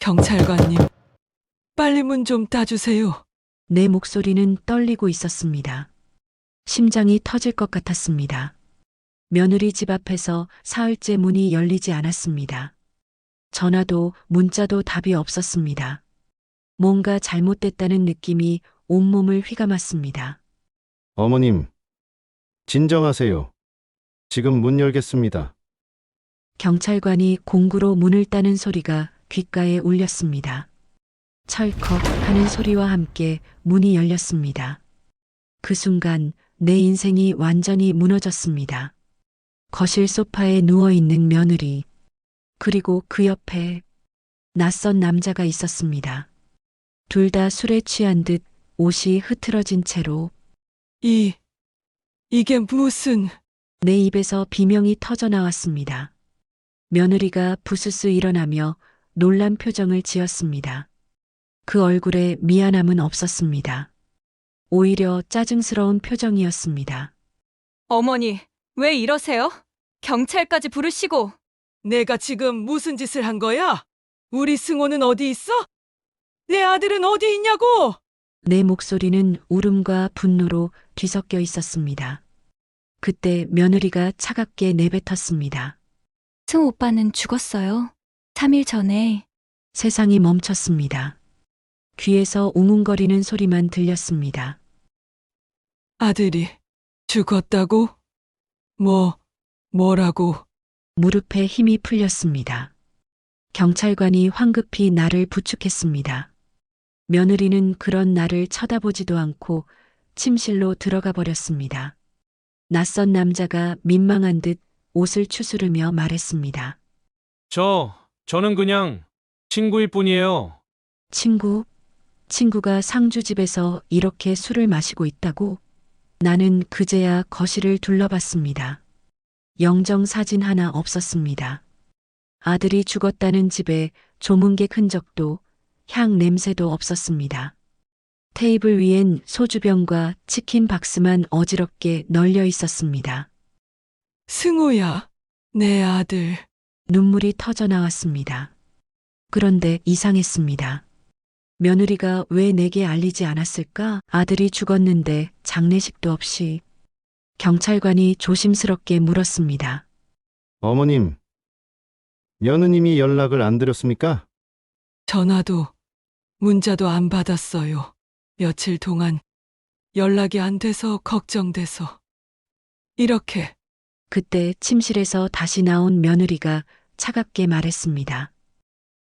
경찰관님, 빨리 문 좀 따주세요. 내 목소리는 떨리고 있었습니다. 심장이 터질 것 같았습니다. 며느리 집 앞에서 사흘째 문이 열리지 않았습니다. 전화도 문자도 답이 없었습니다. 뭔가 잘못됐다는 느낌이 온몸을 휘감았습니다. 어머님, 진정하세요. 지금 문 열겠습니다. 경찰관이 공구로 문을 따는 소리가 귓가에 울렸습니다. 철컥 하는 소리와 함께 문이 열렸습니다. 그 순간 내 인생이 완전히 무너졌습니다. 거실 소파에 누워있는 며느리, 그리고 그 옆에 낯선 남자가 있었습니다. 둘 다 술에 취한 듯 옷이 흐트러진 채로 이게 무슨... 내 입에서 비명이 터져 나왔습니다. 며느리가 부스스 일어나며 놀란 표정을 지었습니다. 그 얼굴에 미안함은 없었습니다. 오히려 짜증스러운 표정이었습니다. 어머니, 왜 이러세요? 경찰까지 부르시고. 내가 지금 무슨 짓을 한 거야? 우리 승호는 어디 있어? 내 아들은 어디 있냐고! 내 목소리는 울음과 분노로 뒤섞여 있었습니다. 그때 며느리가 차갑게 내뱉었습니다. 승 오빠는 죽었어요. 3일 전에. 세상이 멈췄습니다. 귀에서 웅웅거리는 소리만 들렸습니다. 아들이 죽었다고? 뭐라고? 무릎에 힘이 풀렸습니다. 경찰관이 황급히 나를 부축했습니다. 며느리는 그런 나를 쳐다보지도 않고 침실로 들어가 버렸습니다. 낯선 남자가 민망한 듯 옷을 추스르며 말했습니다. 저는 그냥 친구일 뿐이에요. 친구가 상주집에서 이렇게 술을 마시고 있다고? 나는 그제야 거실을 둘러봤습니다. 영정 사진 하나 없었습니다. 아들이 죽었다는 집에 조문객 흔적도 향 냄새도 없었습니다. 테이블 위엔 소주병과 치킨 박스만 어지럽게 널려 있었습니다. 승호야, 내 아들. 눈물이 터져 나왔습니다. 그런데 이상했습니다. 며느리가 왜 내게 알리지 않았을까? 아들이 죽었는데 장례식도 없이. 경찰관이 조심스럽게 물었습니다. 어머님, 며느님이 연락을 안 드렸습니까? 전화도 문자도 안 받았어요. 며칠 동안 연락이 안 돼서 걱정돼서. 이렇게. 그때 침실에서 다시 나온 며느리가 차갑게 말했습니다.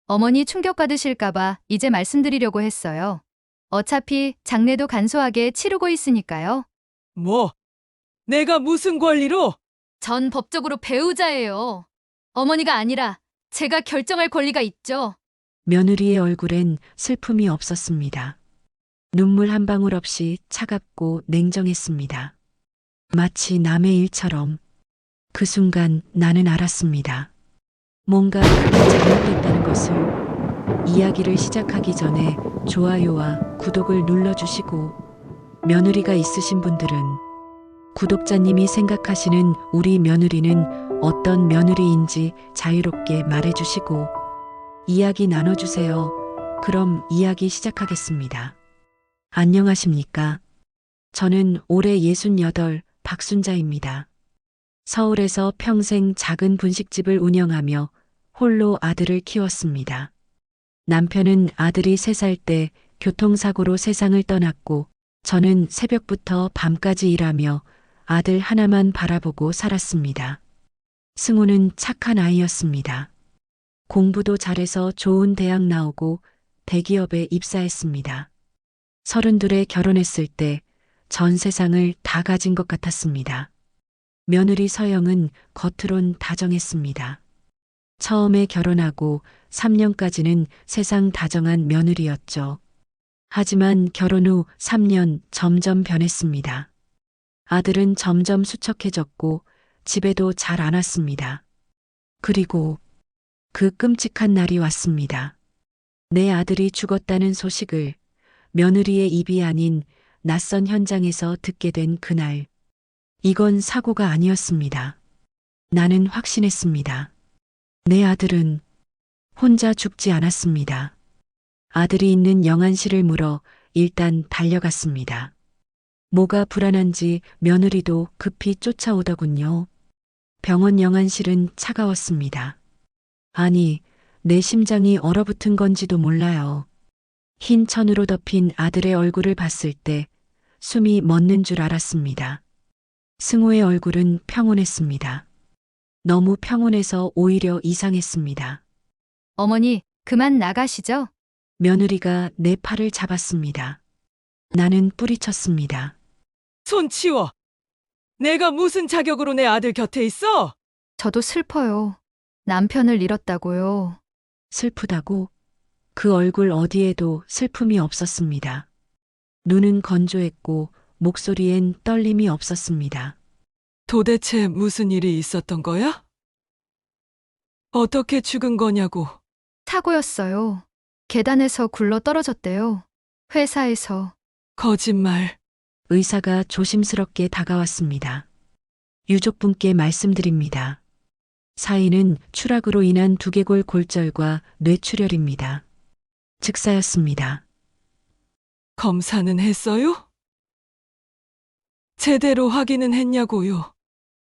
어머니 충격받으실까봐 이제 말씀드리려고 했어요. 어차피 장례도 간소하게 치르고 있으니까요. 내가 무슨 권리로? 전 법적으로 배우자예요. 어머니가 아니라 제가 결정할 권리가 있죠. 며느리의 얼굴엔 슬픔이 없었습니다. 눈물 한 방울 없이 차갑고 냉정했습니다. 마치 남의 일처럼. 그 순간 나는 알았습니다. 뭔가 크게 잘못됐다는 것을. 이야기를 시작하기 전에 좋아요와 구독을 눌러주시고, 며느리가 있으신 분들은 구독자님이 생각하시는 우리 며느리는 어떤 며느리인지 자유롭게 말해주시고 이야기 나눠주세요. 그럼 이야기 시작하겠습니다. 안녕하십니까? 저는 올해 68 박순자입니다. 서울에서 평생 작은 분식집을 운영하며 홀로 아들을 키웠습니다. 남편은 아들이 3살 때 교통사고로 세상을 떠났고 저는 새벽부터 밤까지 일하며 아들 하나만 바라보고 살았습니다. 승호는 착한 아이였습니다. 공부도 잘해서 좋은 대학 나오고 대기업에 입사했습니다. 32에 결혼했을 때 전 세상을 다 가진 것 같았습니다. 며느리 서영은 겉으론 다정했습니다. 처음에 결혼하고 3년까지는 세상 다정한 며느리였죠. 하지만 결혼 후 3년 점점 변했습니다. 아들은 점점 수척해졌고 집에도 잘 안 왔습니다. 그리고 그 끔찍한 날이 왔습니다. 내 아들이 죽었다는 소식을 며느리의 입이 아닌 낯선 현장에서 듣게 된 그날. 이건 사고가 아니었습니다. 나는 확신했습니다. 내 아들은 혼자 죽지 않았습니다. 아들이 있는 영안실을 물어 일단 달려갔습니다. 뭐가 불안한지 며느리도 급히 쫓아오더군요. 병원 영안실은 차가웠습니다. 아니, 내 심장이 얼어붙은 건지도 몰라요. 흰 천으로 덮인 아들의 얼굴을 봤을 때 숨이 멎는 줄 알았습니다. 승호의 얼굴은 평온했습니다. 너무 평온해서 오히려 이상했습니다. 어머니, 그만 나가시죠? 며느리가 내 팔을 잡았습니다. 나는 뿌리쳤습니다. 손 치워. 내가 무슨 자격으로 내 아들 곁에 있어? 저도 슬퍼요. 남편을 잃었다고요. 슬프다고? 그 얼굴 어디에도 슬픔이 없었습니다. 눈은 건조했고 목소리엔 떨림이 없었습니다. 도대체 무슨 일이 있었던 거야? 어떻게 죽은 거냐고. 사고였어요. 계단에서 굴러 떨어졌대요. 회사에서. 거짓말. 의사가 조심스럽게 다가왔습니다. 유족분께 말씀드립니다. 사인은 추락으로 인한 두개골 골절과 뇌출혈입니다. 즉사였습니다. 검사는 했어요? 제대로 확인은 했냐고요.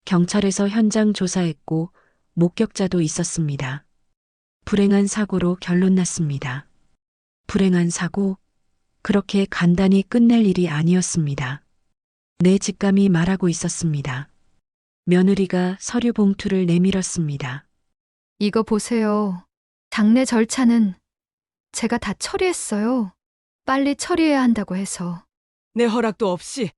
경찰에서 현장 조사했고 목격자도 있었습니다. 불행한 사고로 결론 났습니다. 불행한 사고? 그렇게 간단히 끝낼 일이 아니었습니다. 내 직감이 말하고 있었습니다. 며느리가 서류 봉투를 내밀었습니다. 이거 보세요. 장례 절차는 제가 다 처리했어요. 빨리 처리해야 한다고 해서. 내 허락도 없이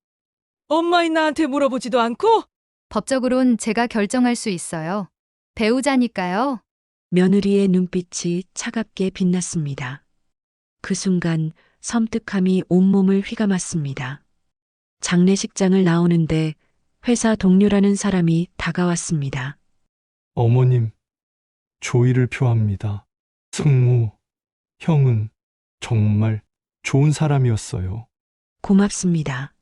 엄마인 나한테 물어보지도 않고? 법적으론 제가 결정할 수 있어요. 배우자니까요. 며느리의 눈빛이 차갑게 빛났습니다. 그 순간 섬뜩함이 온몸을 휘감았습니다. 장례식장을 나오는데 회사 동료라는 사람이 다가왔습니다. 어머님, 조의를 표합니다. 승우, 형은 정말 좋은 사람이었어요. 고맙습니다.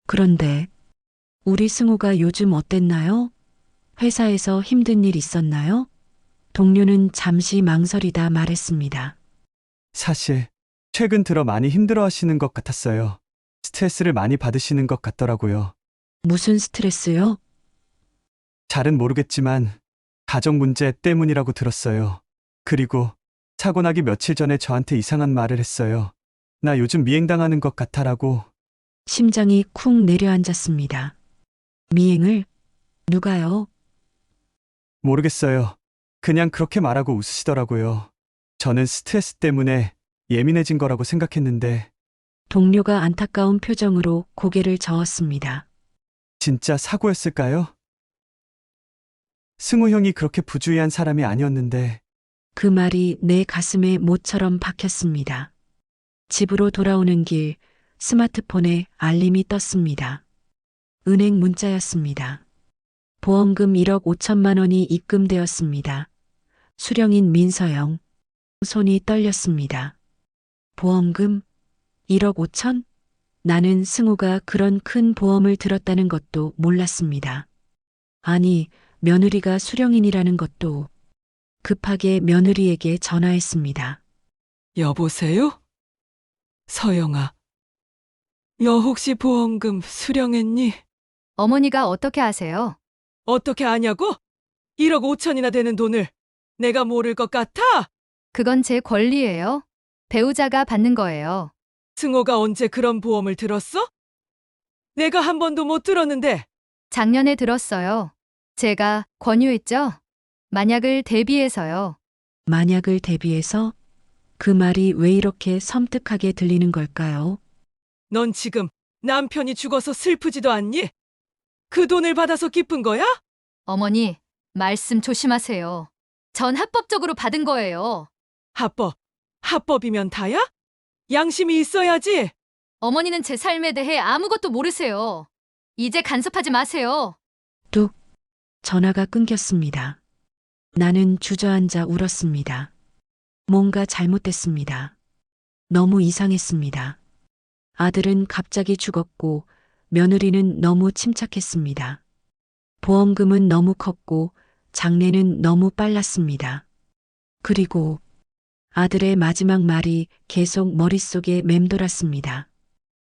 그런데 우리 승우가 요즘 어땠나요? 회사에서 힘든 일 있었나요? 동료는 잠시 망설이다 말했습니다. 사실 최근 들어 많이 힘들어 하시는 것 같았어요. 스트레스를 많이 받으시는 것 같더라고요. 무슨 스트레스요? 잘은 모르겠지만 가정 문제 때문이라고 들었어요. 그리고 사고 나기 며칠 전에 저한테 이상한 말을 했어요. 나 요즘 미행당하는 것 같아라고. 심장이 쿵 내려앉았습니다. 미행을? 누가요? 모르겠어요. 그냥 그렇게 말하고 웃으시더라고요. 저는 스트레스 때문에 예민해진 거라고 생각했는데 동료가 안타까운 표정으로 고개를 저었습니다. 진짜 사고였을까요? 승우 형이 그렇게 부주의한 사람이 아니었는데 그 말이 내 가슴에 못처럼 박혔습니다. 집으로 돌아오는 길 스마트폰에 알림이 떴습니다. 은행 문자였습니다. 보험금 1억 5천만 원이 입금되었습니다. 수령인 민서영. 손이 떨렸습니다. 보험금 1억 5천? 나는 승우가 그런 큰 보험을 들었다는 것도 몰랐습니다. 아니, 며느리가 수령인이라는 것도. 급하게 며느리에게 전화했습니다. 여보세요? 서영아. 너 혹시 보험금 수령했니? 어머니가 어떻게 아세요? 어떻게 아냐고? 1억 5천이나 되는 돈을 내가 모를 것 같아? 그건 제 권리예요. 배우자가 받는 거예요. 승호가 언제 그런 보험을 들었어? 내가 한 번도 못 들었는데. 작년에 들었어요. 제가 권유했죠? 만약을 대비해서요. 만약을 대비해서 그 말이 왜 이렇게 섬뜩하게 들리는 걸까요? 넌 지금 남편이 죽어서 슬프지도 않니? 그 돈을 받아서 기쁜 거야? 어머니, 말씀 조심하세요. 전 합법적으로 받은 거예요. 합법이면 다야? 양심이 있어야지. 어머니는 제 삶에 대해 아무것도 모르세요. 이제 간섭하지 마세요. 뚝. 전화가 끊겼습니다. 나는 주저앉아 울었습니다. 뭔가 잘못됐습니다. 너무 이상했습니다. 아들은 갑자기 죽었고 며느리는 너무 침착했습니다. 보험금은 너무 컸고 장례는 너무 빨랐습니다. 그리고 아들의 마지막 말이 계속 머릿속에 맴돌았습니다.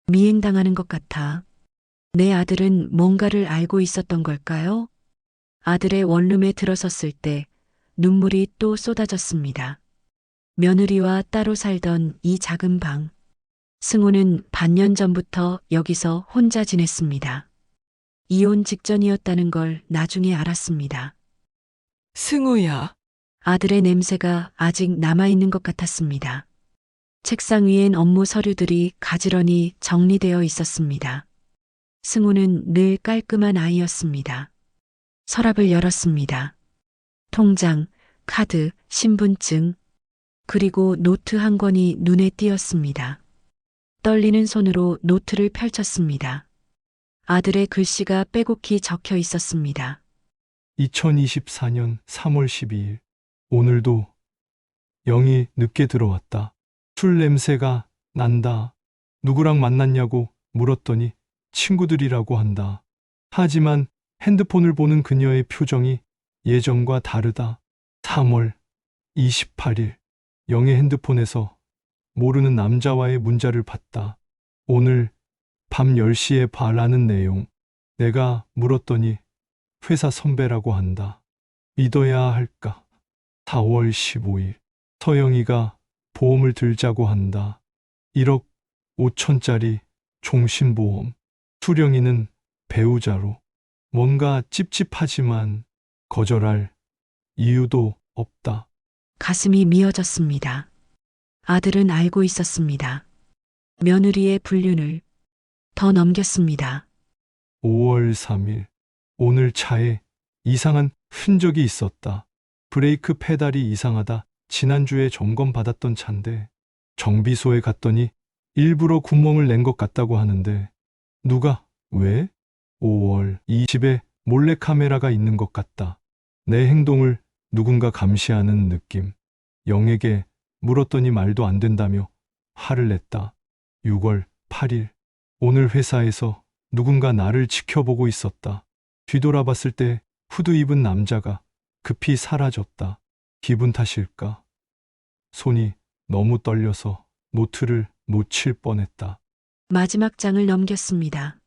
미행당하는 것 같아. 내 아들은 뭔가를 알고 있었던 걸까요? 아들의 원룸에 들어섰을 때 눈물이 또 쏟아졌습니다. 며느리와 따로 살던 이 작은 방. 승우는 반년 전부터 여기서 혼자 지냈습니다. 이혼 직전이었다는 걸 나중에 알았습니다. 승우야, 아들의 냄새가 아직 남아있는 것 같았습니다. 책상 위엔 업무 서류들이 가지런히 정리되어 있었습니다. 승우는 늘 깔끔한 아이였습니다. 서랍을 열었습니다. 통장, 카드, 신분증, 그리고 노트 한 권이 눈에 띄었습니다. 떨리는 손으로 노트를 펼쳤습니다. 아들의 글씨가 빼곡히 적혀 있었습니다. 2024년 3월 12일. 오늘도 영이 늦게 들어왔다. 술 냄새가 난다. 누구랑 만났냐고 물었더니 친구들이라고 한다. 하지만 핸드폰을 보는 그녀의 표정이 예전과 다르다. 3월 28일. 영의 핸드폰에서 모르는 남자와의 문자를 봤다. 오늘 밤 10시에 봐라는 내용. 내가 물었더니 회사 선배라고 한다. 믿어야 할까? 4월 15일. 서영이가 보험을 들자고 한다. 1억 5천짜리 종신보험. 수령이는 배우자로. 뭔가 찝찝하지만 거절할 이유도 없다. 가슴이 미어졌습니다. 아들은 알고 있었습니다. 며느리의 불륜을 더 넘겼습니다. 5월 3일. 오늘 차에 이상한 흔적이 있었다. 브레이크 페달이 이상하다. 지난주에 점검받았던 차인데 정비소에 갔더니 일부러 구멍을 낸 것 같다고 하는데 누가? 왜? 5월 이 집에 몰래카메라가 있는 것 같다. 내 행동을 누군가 감시하는 느낌. 영에게 물었더니 말도 안 된다며 화를 냈다. 6월 8일. 오늘 회사에서 누군가 나를 지켜보고 있었다. 뒤돌아봤을 때 후드 입은 남자가 급히 사라졌다. 기분 탓일까? 손이 너무 떨려서 노트를 놓칠 뻔했다. 마지막 장을 넘겼습니다.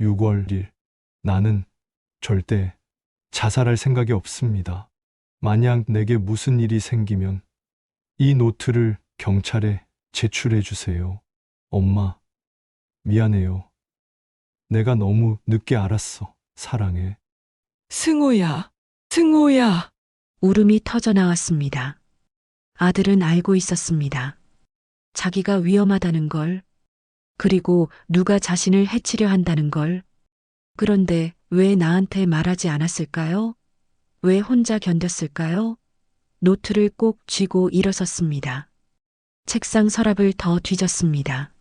6월 1일. 나는 절대 자살할 생각이 없습니다. 만약 내게 무슨 일이 생기면 이 노트를 경찰에 제출해 주세요. 엄마, 미안해요. 내가 너무 늦게 알았어. 사랑해. 승우야, 승우야. 울음이 터져 나왔습니다. 아들은 알고 있었습니다. 자기가 위험하다는 걸, 그리고 누가 자신을 해치려 한다는 걸. 그런데 왜 나한테 말하지 않았을까요? 왜 혼자 견뎠을까요? 노트를 꼭 쥐고 일어섰습니다. 책상 서랍을 더 뒤졌습니다.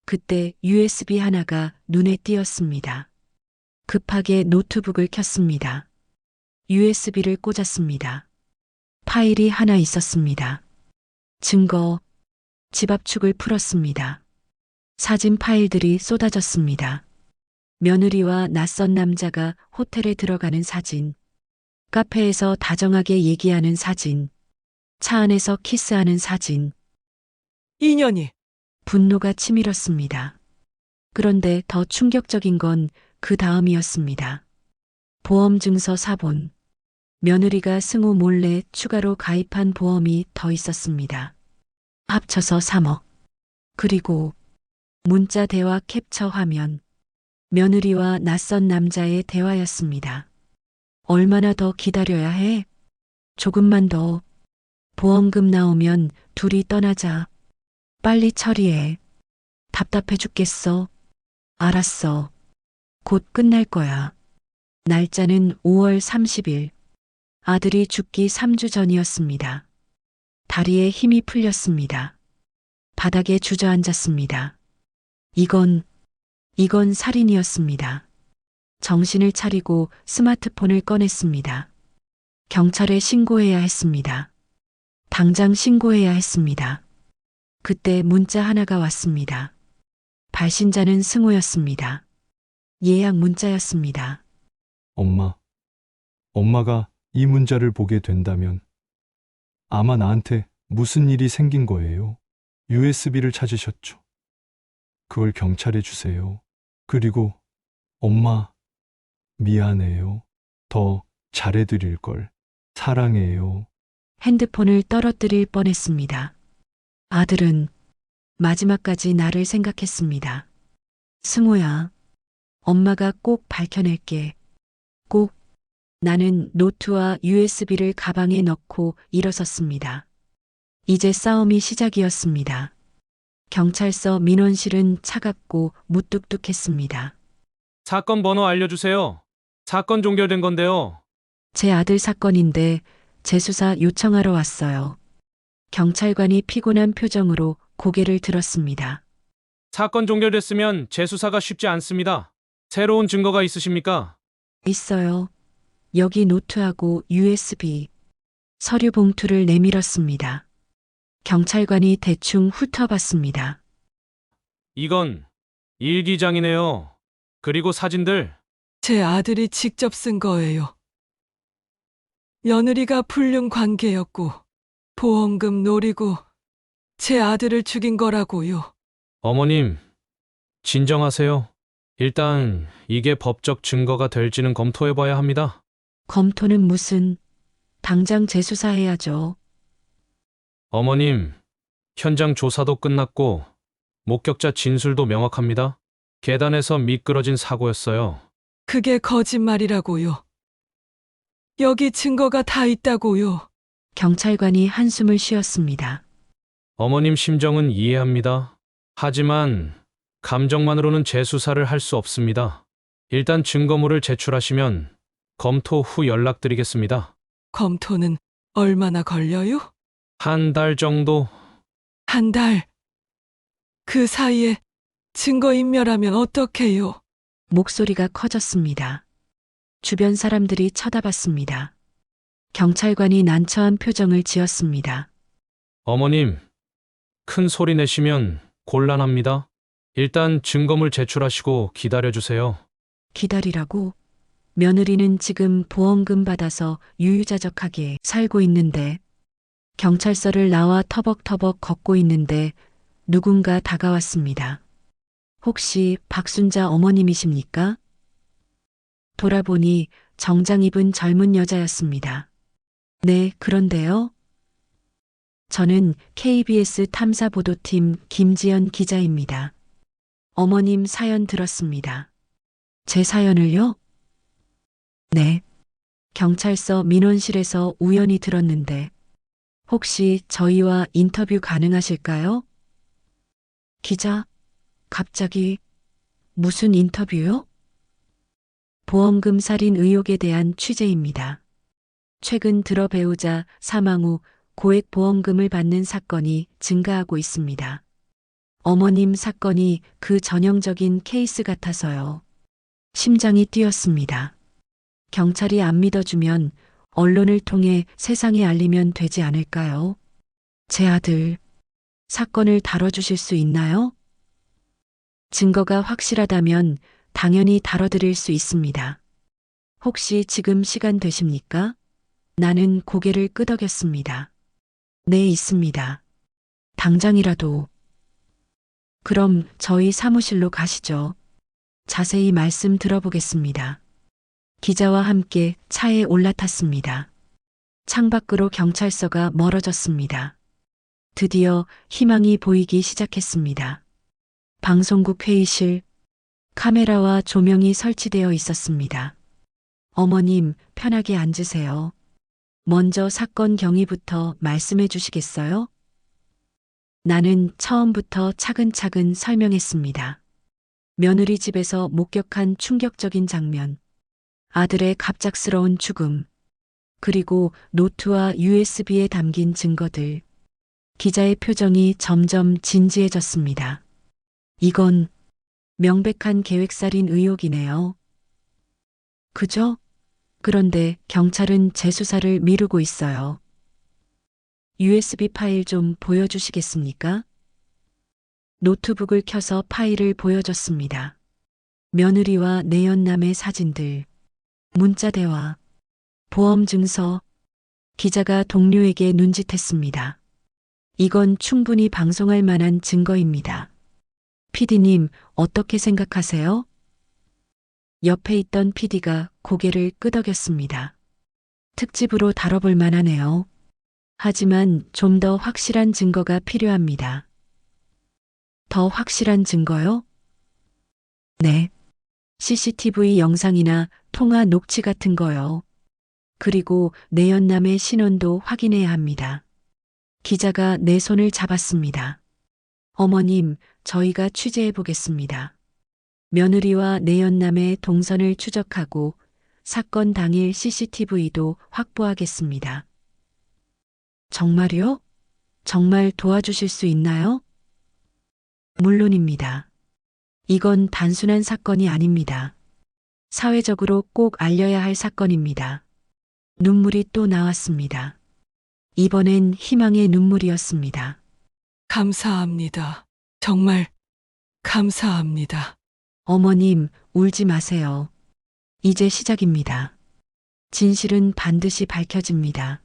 그때 USB 하나가 눈에 띄었습니다. 급하게 노트북을 켰습니다. USB를 꽂았습니다. 파일이 하나 있었습니다. 증거, 집 압축을 풀었습니다. 사진 파일들이 쏟아졌습니다. 며느리와 낯선 남자가 호텔에 들어가는 사진, 카페에서 다정하게 얘기하는 사진, 차 안에서 키스하는 사진. 인연이 분노가 치밀었습니다. 그런데 더 충격적인 건 그 다음이었습니다. 보험증서 사본. 며느리가 승우 몰래 추가로 가입한 보험이 더 있었습니다. 합쳐서 3억. 그리고 문자 대화 캡처 화면. 며느리와 낯선 남자의 대화였습니다. 얼마나 더 기다려야 해? 조금만 더. 보험금 나오면 둘이 떠나자. 빨리 처리해. 답답해 죽겠어. 알았어. 곧 끝날 거야. 날짜는 5월 30일. 아들이 죽기 3주 전이었습니다. 다리에 힘이 풀렸습니다. 바닥에 주저앉았습니다. 이건 살인이었습니다. 정신을 차리고 스마트폰을 꺼냈습니다. 경찰에 신고해야 했습니다. 당장 신고해야 했습니다. 그때 문자 하나가 왔습니다. 발신자는 승우였습니다. 예약 문자였습니다. 엄마가 이 문자를 보게 된다면 아마 나한테 무슨 일이 생긴 거예요? USB를 찾으셨죠? 그걸 경찰에 주세요. 그리고 엄마, 미안해요. 더 잘해드릴 걸. 사랑해요. 핸드폰을 떨어뜨릴 뻔했습니다. 아들은 마지막까지 나를 생각했습니다. 승호야, 엄마가 꼭 밝혀낼게. 꼭. 나는 노트와 USB를 가방에 넣고 일어섰습니다. 이제 싸움이 시작이었습니다. 경찰서 민원실은 차갑고 무뚝뚝했습니다. 사건 번호 알려주세요. 사건 종결된 건데요. 제 아들 사건인데 재수사 요청하러 왔어요. 경찰관이 피곤한 표정으로 고개를 들었습니다. 사건 종결됐으면 재수사가 쉽지 않습니다. 새로운 증거가 있으십니까? 있어요. 여기 노트하고 USB. 서류 봉투를 내밀었습니다. 경찰관이 대충 훑어봤습니다. 이건 일기장이네요. 그리고 사진들. 제 아들이 직접 쓴 거예요. 며느리가 불륜 관계였고 보험금 노리고 제 아들을 죽인 거라고요. 어머님, 진정하세요. 일단 이게 법적 증거가 될지는 검토해봐야 합니다. 검토는 무슨, 당장 재수사해야죠. 어머님, 현장 조사도 끝났고 목격자 진술도 명확합니다. 계단에서 미끄러진 사고였어요. 그게 거짓말이라고요. 여기 증거가 다 있다고요. 경찰관이 한숨을 쉬었습니다. 어머님 심정은 이해합니다. 하지만 감정만으로는 재수사를 할 수 없습니다. 일단 증거물을 제출하시면 검토 후 연락드리겠습니다. 검토는 얼마나 걸려요? 한 달 정도. 한 달. 그 사이에 증거인멸하면 어떡해요? 목소리가 커졌습니다. 주변 사람들이 쳐다봤습니다. 경찰관이 난처한 표정을 지었습니다. 어머님, 큰 소리 내시면 곤란합니다. 일단 증거물 제출하시고 기다려주세요. 기다리라고? 며느리는 지금 보험금 받아서 유유자적하게 살고 있는데, 경찰서를 나와 터벅터벅 걷고 있는데 누군가 다가왔습니다. 혹시 박순자 어머님이십니까? 돌아보니 정장 입은 젊은 여자였습니다. 네, 그런데요. 저는 KBS 탐사보도팀 김지연 기자입니다. 어머님 사연 들었습니다. 제 사연을요? 네. 경찰서 민원실에서 우연히 들었는데 혹시 저희와 인터뷰 가능하실까요? 기자, 갑자기 무슨 인터뷰요? 보험금 살인 의혹에 대한 취재입니다. 최근 들어 배우자 사망 후 고액 보험금을 받는 사건이 증가하고 있습니다. 어머님 사건이 그 전형적인 케이스 같아서요. 심장이 뛰었습니다. 경찰이 안 믿어주면 언론을 통해 세상에 알리면 되지 않을까요? 제 아들, 사건을 다뤄주실 수 있나요? 증거가 확실하다면 당연히 다뤄드릴 수 있습니다. 혹시 지금 시간 되십니까? 나는 고개를 끄덕였습니다. 네, 있습니다. 당장이라도. 그럼 저희 사무실로 가시죠. 자세히 말씀 들어보겠습니다. 기자와 함께 차에 올라탔습니다. 창밖으로 경찰서가 멀어졌습니다. 드디어 희망이 보이기 시작했습니다. 방송국 회의실, 카메라와 조명이 설치되어 있었습니다. 어머님, 편하게 앉으세요. 먼저 사건 경위부터 말씀해 주시겠어요? 나는 처음부터 차근차근 설명했습니다. 며느리 집에서 목격한 충격적인 장면, 아들의 갑작스러운 죽음, 그리고 노트와 USB에 담긴 증거들. 기자의 표정이 점점 진지해졌습니다. 이건 명백한 계획살인 의혹이네요. 그죠? 그런데 경찰은 재수사를 미루고 있어요. USB 파일 좀 보여주시겠습니까? 노트북을 켜서 파일을 보여줬습니다. 며느리와 내연남의 사진들, 문자 대화, 보험 증서. 기자가 동료에게 눈짓했습니다. 이건 충분히 방송할 만한 증거입니다. PD님, 어떻게 생각하세요? 옆에 있던 PD가 고개를 끄덕였습니다. 특집으로 다뤄볼 만하네요. 하지만 좀 더 확실한 증거가 필요합니다. 더 확실한 증거요? 네. CCTV 영상이나 통화 녹취 같은 거요. 그리고 내연남의 신원도 확인해야 합니다. 기자가 내 손을 잡았습니다. 어머님, 저희가 취재해 보겠습니다. 며느리와 내연남의 동선을 추적하고 사건 당일 CCTV도 확보하겠습니다. 정말요? 정말 도와주실 수 있나요? 물론입니다. 이건 단순한 사건이 아닙니다. 사회적으로 꼭 알려야 할 사건입니다. 눈물이 또 나왔습니다. 이번엔 희망의 눈물이었습니다. 감사합니다. 정말 감사합니다. 어머님, 울지 마세요. 이제 시작입니다. 진실은 반드시 밝혀집니다.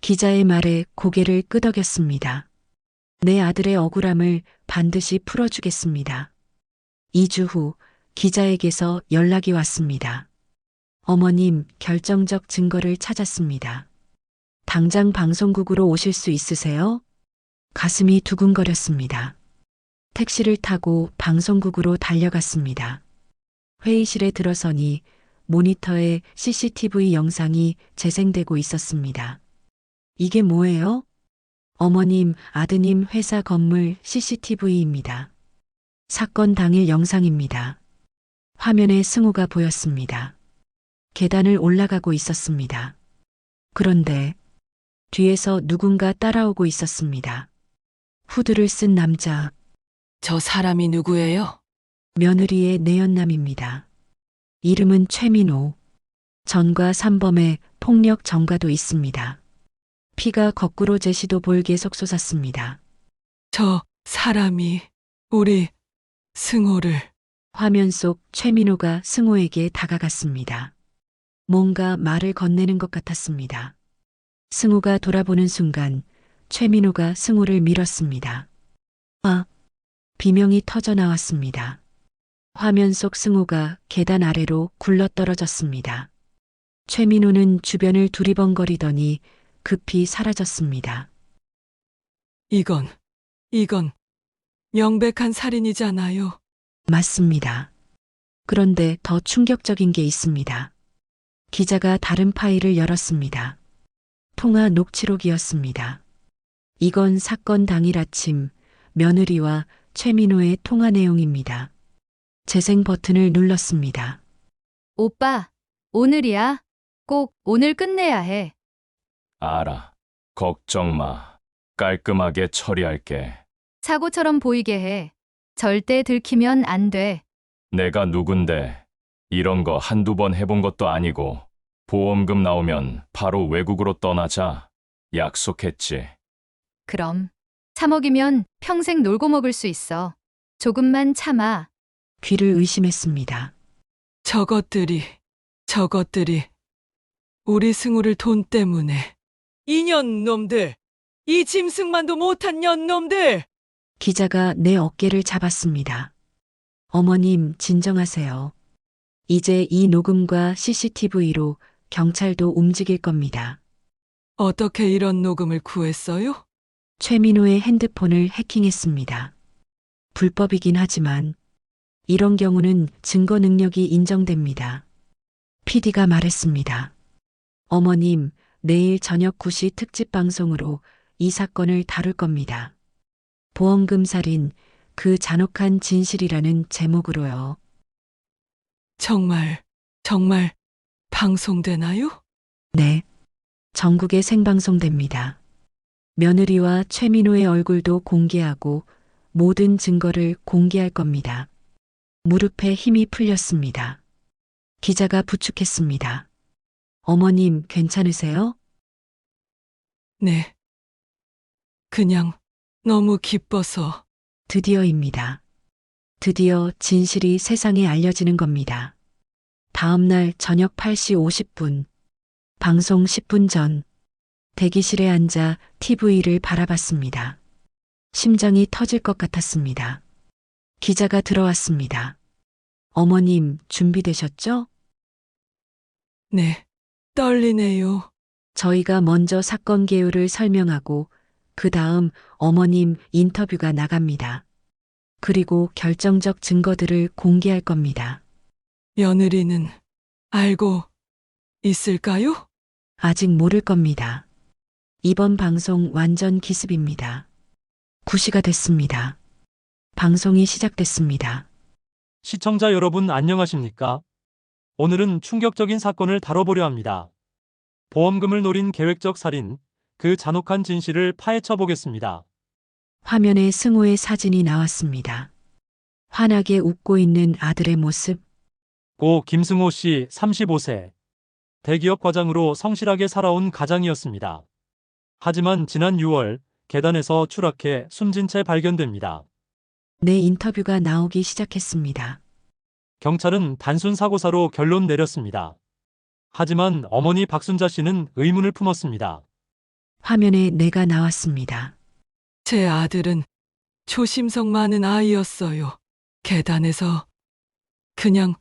기자의 말에 고개를 끄덕였습니다. 내 아들의 억울함을 반드시 풀어주겠습니다. 2주 후 기자에게서 연락이 왔습니다. 어머님, 결정적 증거를 찾았습니다. 당장 방송국으로 오실 수 있으세요? 가슴이 두근거렸습니다. 택시를 타고 방송국으로 달려갔습니다. 회의실에 들어서니 모니터에 CCTV 영상이 재생되고 있었습니다. 이게 뭐예요? 어머님, 아드님 회사 건물 CCTV입니다. 사건 당일 영상입니다. 화면에 승우가 보였습니다. 계단을 올라가고 있었습니다. 그런데 뒤에서 누군가 따라오고 있었습니다. 후드를 쓴 남자, 저 사람이 누구예요? 며느리의 내연남입니다. 이름은 최민호. 전과 산범의 폭력 전과도 있습니다. 피가 거꾸로 제시도 볼게 솟았습니다. 저 사람이 우리 승호를. 화면 속 최민호가 승호에게 다가갔습니다. 뭔가 말을 건네는 것 같았습니다. 승호가 돌아보는 순간 최민호가 승호를 밀었습니다. 아! 비명이 터져 나왔습니다. 화면 속 승호가 계단 아래로 굴러떨어졌습니다. 최민호는 주변을 두리번거리더니 급히 사라졌습니다. 이건 명백한 살인이잖아요. 맞습니다. 그런데 더 충격적인 게 있습니다. 기자가 다른 파일을 열었습니다. 통화 녹취록이었습니다. 이건 사건 당일 아침 며느리와 최민호의 통화 내용입니다. 재생 버튼을 눌렀습니다. 오빠, 오늘이야. 꼭 오늘 끝내야 해. 알아. 걱정 마. 깔끔하게 처리할게. 사고처럼 보이게 해. 절대 들키면 안 돼. 내가 누군데 이런 거 한두 번 해본 것도 아니고 보험금 나오면 바로 외국으로 떠나자. 약속했지. 그럼 3억이면 평생 놀고 먹을 수 있어. 조금만 참아. 귀를 의심했습니다. 저것들이 우리 승우를 돈 때문에. 이년 놈들! 이 짐승만도 못한 년놈들! 기자가 내 어깨를 잡았습니다. 어머님, 진정하세요. 이제 이 녹음과 CCTV로 경찰도 움직일 겁니다. 어떻게 이런 녹음을 구했어요? 최민호의 핸드폰을 해킹했습니다. 불법이긴 하지만 이런 경우는 증거 능력이 인정됩니다. PD가 말했습니다. 어머님, 내일 저녁 9시 특집 방송으로 이 사건을 다룰 겁니다. 보험금 살인, 그 잔혹한 진실이라는 제목으로요. 정말 방송되나요? 네. 전국에 생방송됩니다. 며느리와 최민호의 얼굴도 공개하고 모든 증거를 공개할 겁니다. 무릎에 힘이 풀렸습니다. 기자가 부축했습니다. 어머님, 괜찮으세요? 네. 그냥 너무 기뻐서. 드디어입니다. 드디어 진실이 세상에 알려지는 겁니다. 다음 날 저녁 8시 50분. 방송 10분 전. 대기실에 앉아 TV를 바라봤습니다. 심장이 터질 것 같았습니다. 기자가 들어왔습니다. 어머님, 준비되셨죠? 네, 떨리네요. 저희가 먼저 사건 개요를 설명하고 그 다음 어머님 인터뷰가 나갑니다. 그리고 결정적 증거들을 공개할 겁니다. 며느리는 알고 있을까요? 아직 모를 겁니다. 이번 방송 완전 기습입니다. 9시가 됐습니다. 방송이 시작됐습니다. 시청자 여러분 안녕하십니까? 오늘은 충격적인 사건을 다뤄보려 합니다. 보험금을 노린 계획적 살인, 그 잔혹한 진실을 파헤쳐 보겠습니다. 화면에 승호의 사진이 나왔습니다. 환하게 웃고 있는 아들의 모습, 고 김승호 씨 35세. 대기업 과장으로 성실하게 살아온 가장이었습니다. 하지만 지난 6월 계단에서 추락해 숨진 채 발견됩니다. 내 인터뷰가 나오기 시작했습니다. 경찰은 단순 사고사로 결론 내렸습니다. 하지만 어머니 박순자 씨는 의문을 품었습니다. 화면에 내가 나왔습니다. 제 아들은 조심성 많은 아이였어요. 계단에서 그냥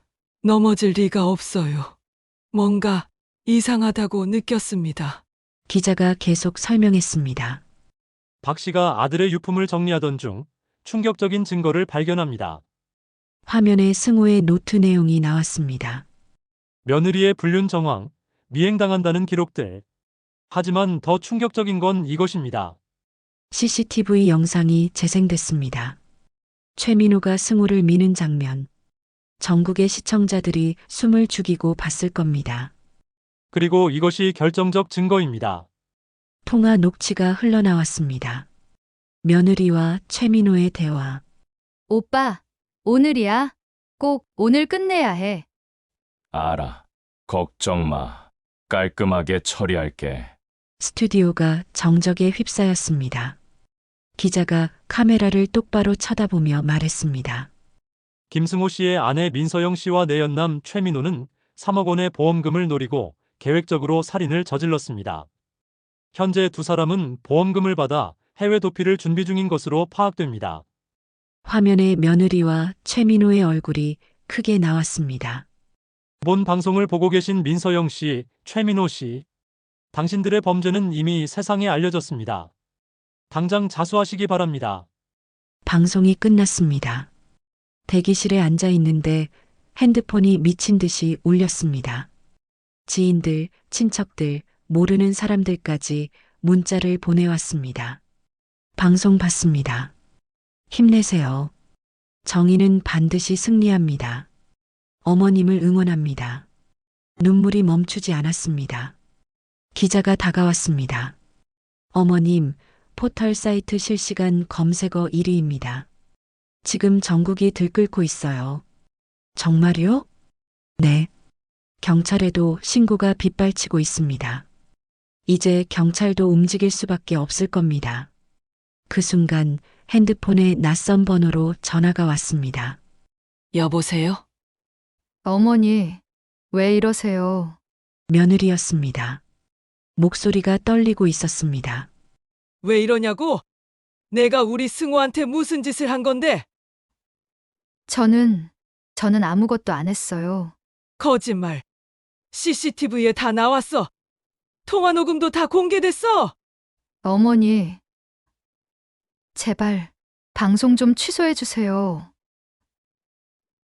넘어질 리가 없어요. 뭔가 이상하다고 느꼈습니다. 기자가 계속 설명했습니다. 박 씨가 아들의 유품을 정리하던 중 충격적인 증거를 발견합니다. 화면에 승호의 노트 내용이 나왔습니다. 며느리의 불륜 정황, 미행당한다는 기록들. 하지만 더 충격적인 건 이것입니다. CCTV 영상이 재생됐습니다. 최민호가 승호를 미는 장면. 전국의 시청자들이 숨을 죽이고 봤을 겁니다. 그리고 이것이 결정적 증거입니다. 통화 녹취가 흘러나왔습니다. 며느리와 최민호의 대화. 오빠, 오늘이야. 꼭 오늘 끝내야 해. 알아. 걱정 마. 깔끔하게 처리할게. 스튜디오가 정적에 휩싸였습니다. 기자가 카메라를 똑바로 쳐다보며 말했습니다. 김승호 씨의 아내 민서영 씨와 내연남 최민호는 3억 원의 보험금을 노리고 계획적으로 살인을 저질렀습니다. 현재 두 사람은 보험금을 받아 해외 도피를 준비 중인 것으로 파악됩니다. 화면에 며느리와 최민호의 얼굴이 크게 나왔습니다. 본 방송을 보고 계신 민서영 씨, 최민호 씨. 당신들의 범죄는 이미 세상에 알려졌습니다. 당장 자수하시기 바랍니다. 방송이 끝났습니다. 대기실에 앉아 있는데 핸드폰이 미친 듯이 울렸습니다. 지인들, 친척들, 모르는 사람들까지 문자를 보내왔습니다. 방송 봤습니다. 힘내세요. 정의는 반드시 승리합니다. 어머님을 응원합니다. 눈물이 멈추지 않았습니다. 기자가 다가왔습니다. 어머님, 포털 사이트 실시간 검색어 1위입니다. 지금 전국이 들끓고 있어요. 정말요? 네. 경찰에도 신고가 빗발치고 있습니다. 이제 경찰도 움직일 수밖에 없을 겁니다. 그 순간 핸드폰에 낯선 번호로 전화가 왔습니다. 여보세요? 어머니, 왜 이러세요? 며느리였습니다. 목소리가 떨리고 있었습니다. 왜 이러냐고? 내가 우리 승호한테 무슨 짓을 한 건데? 저는 아무것도 안 했어요. 거짓말. CCTV에 다 나왔어. 통화 녹음도 다 공개됐어. 어머니, 제발 방송 좀 취소해 주세요.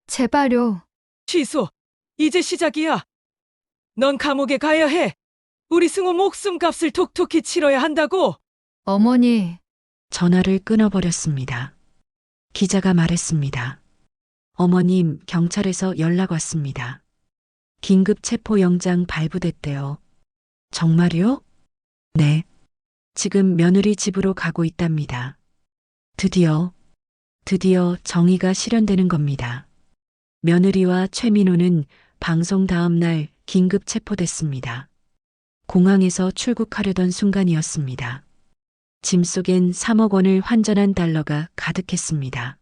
제발요. 취소. 이제 시작이야. 넌 감옥에 가야 해. 우리 승호 목숨값을 톡톡히 치러야 한다고. 어머니, 전화를 끊어버렸습니다. 기자가 말했습니다. 어머님, 경찰에서 연락 왔습니다. 긴급 체포영장 발부됐대요. 정말요? 네. 지금 며느리 집으로 가고 있답니다. 드디어 정의가 실현되는 겁니다. 며느리와 최민호는 방송 다음 날 긴급 체포됐습니다. 공항에서 출국하려던 순간이었습니다. 짐 속엔 3억 원을 환전한 달러가 가득했습니다.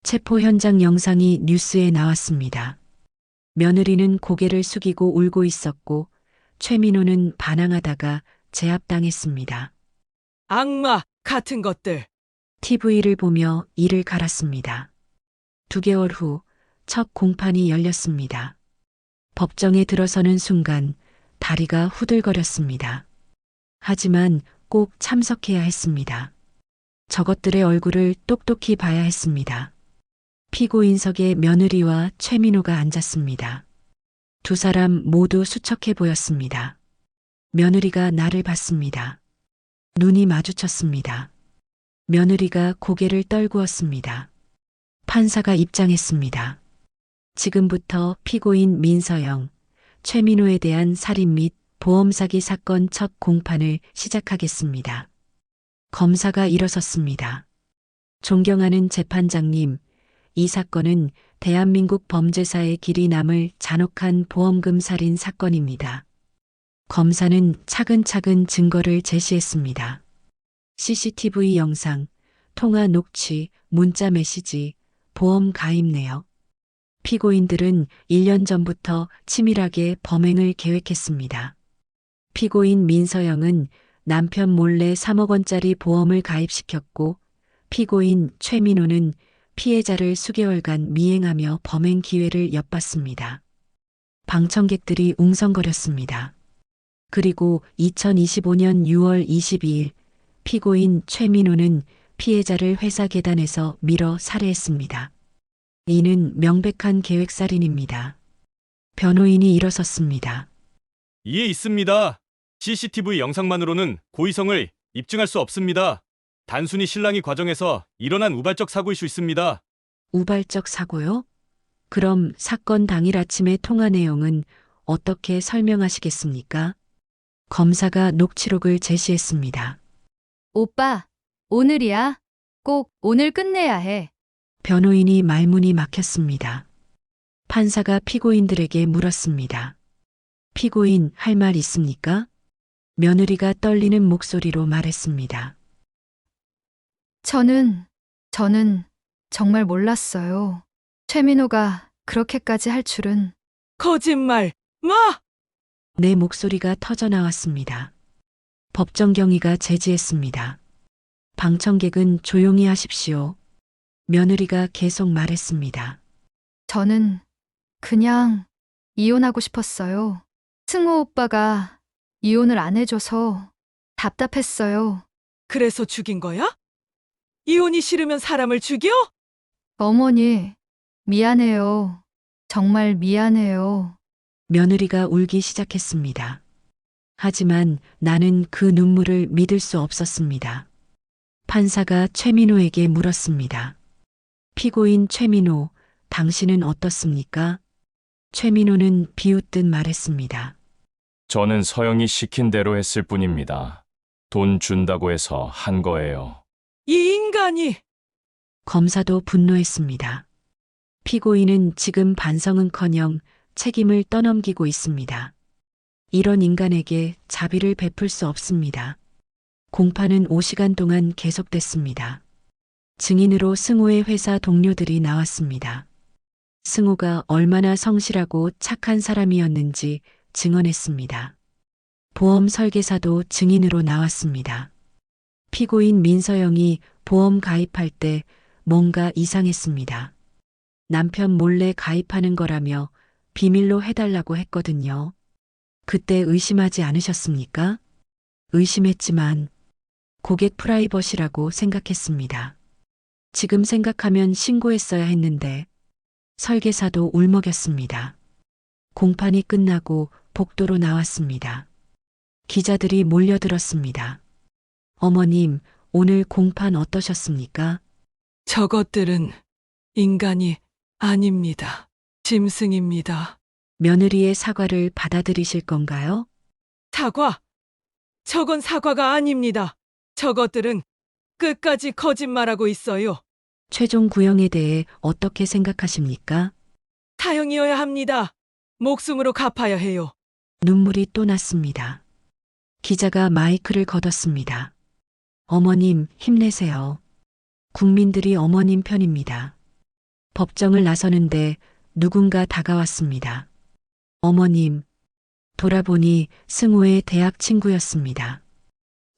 체포 현장 영상이 뉴스에 나왔습니다. 며느리는 고개를 숙이고 울고 있었고 최민호는 반항하다가 제압당했습니다. 악마 같은 것들. TV를 보며 이를 갈았습니다. 2개월 후 첫 공판이 열렸습니다. 법정에 들어서는 순간 다리가 후들거렸습니다. 하지만 꼭 참석해야 했습니다. 저것들의 얼굴을 똑똑히 봐야 했습니다. 피고인석에 며느리와 최민호가 앉았습니다. 두 사람 모두 수척해 보였습니다. 며느리가 나를 봤습니다. 눈이 마주쳤습니다. 며느리가 고개를 떨구었습니다. 판사가 입장했습니다. 지금부터 피고인 민서영, 최민호에 대한 살인 및 보험 사기 사건 첫 공판을 시작하겠습니다. 검사가 일어섰습니다. 존경하는 재판장님, 이 사건은 대한민국 범죄사의 길이 남을 잔혹한 보험금 살인 사건입니다. 검사는 차근차근 증거를 제시했습니다. CCTV 영상, 통화 녹취, 문자 메시지, 보험 가입 내역. 피고인들은 1년 전부터 치밀하게 범행을 계획했습니다. 피고인 민서영은 남편 몰래 3억 원짜리 보험을 가입시켰고, 피고인 최민호는 피해자를 수개월간 미행하며 범행 기회를 엿봤습니다. 방청객들이 웅성거렸습니다. 그리고 2025년 6월 22일 피고인 최민호는 피해자를 회사 계단에서 밀어 살해했습니다. 이는 명백한 계획살인입니다. 변호인이 일어섰습니다. 이에 있습니다. CCTV 영상만으로는 고의성을 입증할 수 없습니다. 단순히 신랑이 과정에서 일어난 우발적 사고일 수 있습니다. 우발적 사고요? 그럼 사건 당일 아침의 통화 내용은 어떻게 설명하시겠습니까? 검사가 녹취록을 제시했습니다. 오빠, 오늘이야. 꼭 오늘 끝내야 해. 변호인이 말문이 막혔습니다. 판사가 피고인들에게 물었습니다. 피고인 할 말 있습니까? 며느리가 떨리는 목소리로 말했습니다. 저는 정말 몰랐어요. 최민호가 그렇게까지 할 줄은. 거짓말 마! 내 목소리가 터져 나왔습니다. 법정 경위가 제지했습니다. 방청객은 조용히 하십시오. 며느리가 계속 말했습니다. 저는 그냥 이혼하고 싶었어요. 승호 오빠가 이혼을 안 해줘서 답답했어요. 그래서 죽인 거야? 이혼이 싫으면 사람을 죽여? 어머니, 미안해요. 정말 미안해요. 며느리가 울기 시작했습니다. 하지만 나는 그 눈물을 믿을 수 없었습니다. 판사가 최민호에게 물었습니다. 피고인 최민호, 당신은 어떻습니까? 최민호는 비웃듯 말했습니다. 저는 서영이 시킨 대로 했을 뿐입니다. 돈 준다고 해서 한 거예요. 이 인간이! 검사도 분노했습니다. 피고인은 지금 반성은커녕 책임을 떠넘기고 있습니다. 이런 인간에게 자비를 베풀 수 없습니다. 공판은 5시간 동안 계속됐습니다. 증인으로 승호의 회사 동료들이 나왔습니다. 승호가 얼마나 성실하고 착한 사람이었는지 증언했습니다. 보험 설계사도 증인으로 나왔습니다. 피고인 민서영이 보험 가입할 때 뭔가 이상했습니다. 남편 몰래 가입하는 거라며 비밀로 해달라고 했거든요. 그때 의심하지 않으셨습니까? 의심했지만 고객 프라이버시라고 생각했습니다. 지금 생각하면 신고했어야 했는데 설계사도 울먹였습니다. 공판이 끝나고 복도로 나왔습니다. 기자들이 몰려들었습니다. 어머님, 오늘 공판 어떠셨습니까? 저것들은 인간이 아닙니다. 짐승입니다. 며느리의 사과를 받아들이실 건가요? 사과? 저건 사과가 아닙니다. 저것들은 끝까지 거짓말하고 있어요. 최종 구형에 대해 어떻게 생각하십니까? 사형이어야 합니다. 목숨으로 갚아야 해요. 눈물이 또 났습니다. 기자가 마이크를 걷었습니다. 어머님, 힘내세요. 국민들이 어머님 편입니다. 법정을 나서는데 누군가 다가왔습니다. 어머님, 돌아보니 승호의 대학 친구였습니다.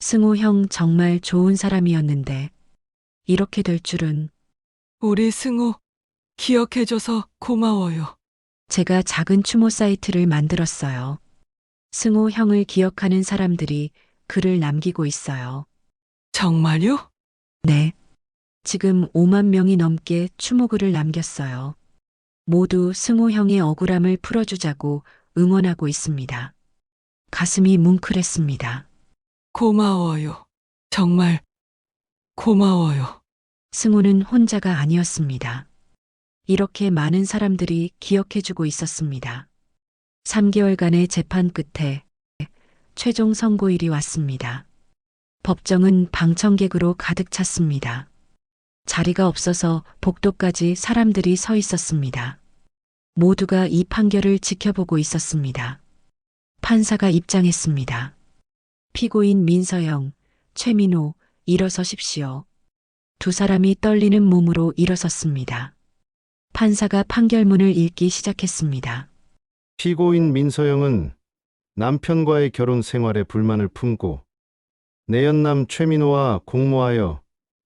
승우 형 정말 좋은 사람이었는데 이렇게 될 줄은. 우리 승우 기억해줘서 고마워요. 제가 작은 추모 사이트를 만들었어요. 승우 형을 기억하는 사람들이 글을 남기고 있어요. 정말요? 네. 지금 5만 명이 넘게 추모글을 남겼어요. 모두 승우 형의 억울함을 풀어주자고 응원하고 있습니다. 가슴이 뭉클했습니다. 고마워요. 정말 고마워요. 승우는 혼자가 아니었습니다. 이렇게 많은 사람들이 기억해주고 있었습니다. 3개월간의 재판 끝에 최종 선고일이 왔습니다. 법정은 방청객으로 가득 찼습니다. 자리가 없어서 복도까지 사람들이 서 있었습니다. 모두가 이 판결을 지켜보고 있었습니다. 판사가 입장했습니다. 피고인 민서영, 최민호, 일어서십시오. 두 사람이 떨리는 몸으로 일어섰습니다. 판사가 판결문을 읽기 시작했습니다. 피고인 민서영은 남편과의 결혼 생활에 불만을 품고 내연남 최민호와 공모하여